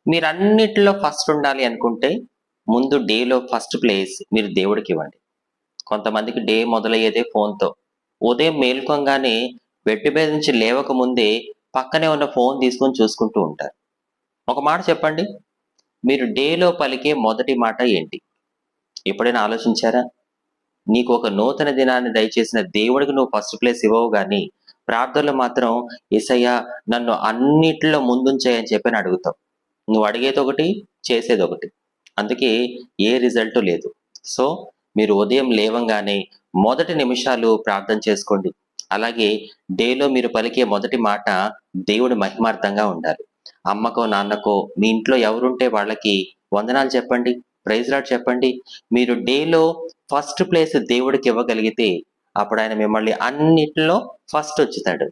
మీరన్నిటిలో first ఉండాలి అనుకుంటే, ముందు డేలో ఫస్ట్ ప్లేస్ మీరు దేవుడికివ్వండి. కొంతమందికి డే మొదలయ్యేదే ఫోన్‌తో. ఉదయం మేలుకోంగానే బెడ్ మీద నుంచి లేవక ముందే పక్కనే ఉన్న ఫోన్ తీసుకొని చూసుకుంటూ ఉంటారు. ఒక మాట చెప్పండి, మీరు డేలో పలికే మొదటి మాట ఏంటి? ఎప్పుడైనా ఆలోచించారా? నీకు ఒక నూతన దినాన్ని దయచేసిన దేవుడికి నువ్వు ఫస్ట్ ప్లేస్ ఇవ్వవు గానీ, ప్రార్థనలో మాత్రం యేసయ్యా నన్ను అన్నిట్లో ముందుంచేయి అని చెప్పని అడుగుతావు. నువ్వు అడిగేదొకటి, చేసేదొకటి. అందుకే ఏ రిజల్టు లేదు. సో, మీరు ఉదయం లేవంగానే మొదటి నిమిషాలు ప్రార్థన చేసుకోండి. అలాగే డేలో మీరు పలికే మొదటి మాట దేవుడి మహిమార్థంగా ఉండాలి. అమ్మకో, నాన్నకో, మీ ఇంట్లో ఎవరుంటే వాళ్ళకి వందనాలు చెప్పండి. ప్రైజ్ లార్డ్ చెప్పండి. మీరు డేలో ఫస్ట్ ప్లేస్ దేవుడికివ్వగలిగితే, అప్పుడాయన మిమ్మల్ని అన్నిటిలో ఫస్ట్ ఉంచుతాడు.